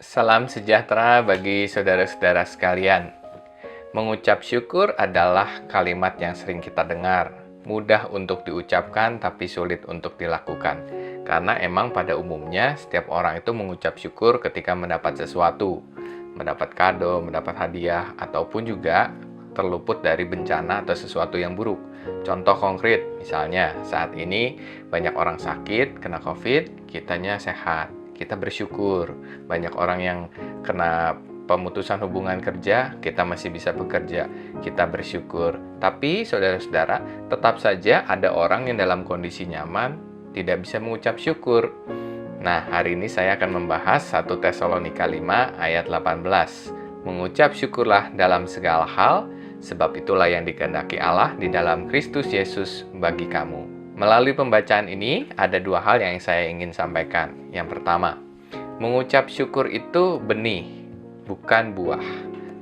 Salam sejahtera bagi saudara-saudara sekalian. Mengucap syukur adalah kalimat yang sering kita dengar. Mudah untuk diucapkan tapi sulit untuk dilakukan. Karena emang pada umumnya setiap orang itu mengucap syukur ketika mendapat sesuatu. Mendapat kado, mendapat hadiah, ataupun juga terluput dari bencana atau sesuatu yang buruk. Contoh konkret, misalnya saat ini banyak orang sakit, kena COVID, kitanya sehat. Kita bersyukur. Banyak orang yang kena pemutusan hubungan kerja, kita masih bisa bekerja. Kita bersyukur. Tapi saudara-saudara, tetap saja ada orang yang dalam kondisi nyaman, tidak bisa mengucap syukur. Nah, hari ini saya akan membahas 1 Tesalonika 5 ayat 18. Mengucap syukurlah dalam segala hal, sebab itulah yang dikehendaki Allah di dalam Kristus Yesus bagi kamu. Melalui pembacaan ini, ada dua hal yang saya ingin sampaikan. Yang pertama, mengucap syukur itu benih, bukan buah.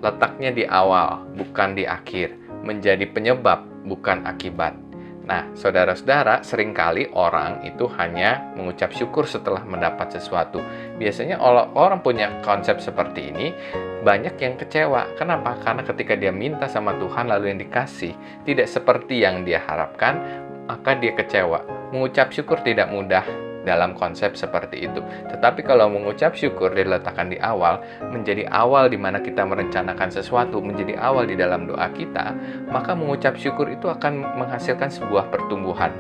Letaknya di awal, bukan di akhir. Menjadi penyebab, bukan akibat. Nah, saudara-saudara, seringkali orang itu hanya mengucap syukur setelah mendapat sesuatu. Biasanya orang punya konsep seperti ini, banyak yang kecewa. Kenapa? Karena ketika dia minta sama Tuhan lalu yang dikasih tidak seperti yang dia harapkan, maka dia kecewa. Mengucap syukur tidak mudah dalam konsep seperti itu. Tetapi kalau mengucap syukur diletakkan di awal, menjadi awal di mana kita merencanakan sesuatu, menjadi awal di dalam doa kita, maka mengucap syukur itu akan menghasilkan sebuah pertumbuhan.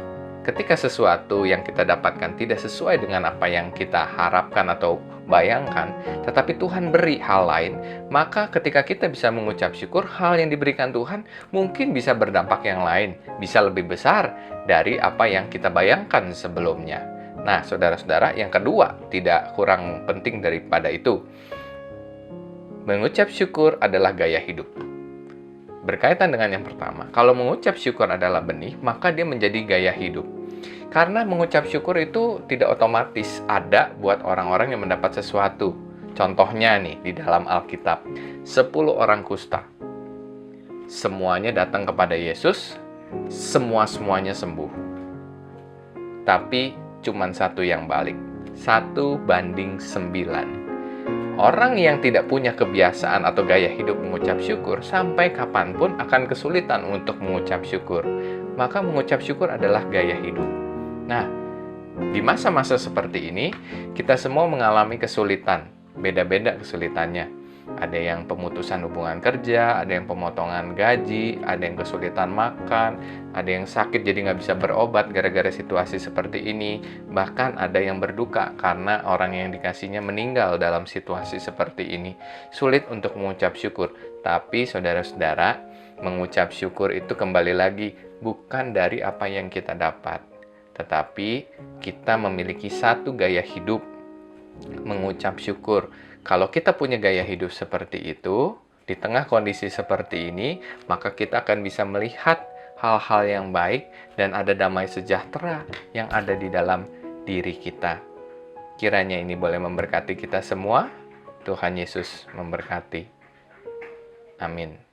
Ketika sesuatu yang kita dapatkan tidak sesuai dengan apa yang kita harapkan atau bayangkan, tetapi Tuhan beri hal lain, maka ketika kita bisa mengucap syukur, hal yang diberikan Tuhan mungkin bisa berdampak yang lain, bisa lebih besar dari apa yang kita bayangkan sebelumnya. Nah, saudara-saudara, yang kedua, tidak kurang penting daripada itu. Mengucap syukur adalah gaya hidup. Berkaitan dengan yang pertama, kalau mengucap syukur adalah benih, maka dia menjadi gaya hidup. Karena mengucap syukur itu tidak otomatis ada buat orang-orang yang mendapat sesuatu. Contohnya nih, di dalam Alkitab, 10 orang kusta. Semuanya datang kepada Yesus, semua-semuanya sembuh. Tapi cuman satu yang balik, 1:9. Orang yang tidak punya kebiasaan atau gaya hidup mengucap syukur, sampai kapanpun akan kesulitan untuk mengucap syukur. Maka mengucap syukur adalah gaya hidup. Nah, di masa-masa seperti ini, kita semua mengalami kesulitan. Beda-beda kesulitannya. Ada yang pemutusan hubungan kerja, ada yang pemotongan gaji, ada yang kesulitan makan, ada yang sakit jadi nggak bisa berobat gara-gara situasi seperti ini. Bahkan ada yang berduka karena orang yang dikasihnya meninggal dalam situasi seperti ini. Sulit untuk mengucap syukur. Tapi saudara-saudara, mengucap syukur itu kembali lagi bukan dari apa yang kita dapat. Tetapi kita memiliki satu gaya hidup, mengucap syukur. Kalau kita punya gaya hidup seperti itu, di tengah kondisi seperti ini, maka kita akan bisa melihat hal-hal yang baik dan ada damai sejahtera yang ada di dalam diri kita. Kiranya ini boleh memberkati kita semua. Tuhan Yesus memberkati. Amin.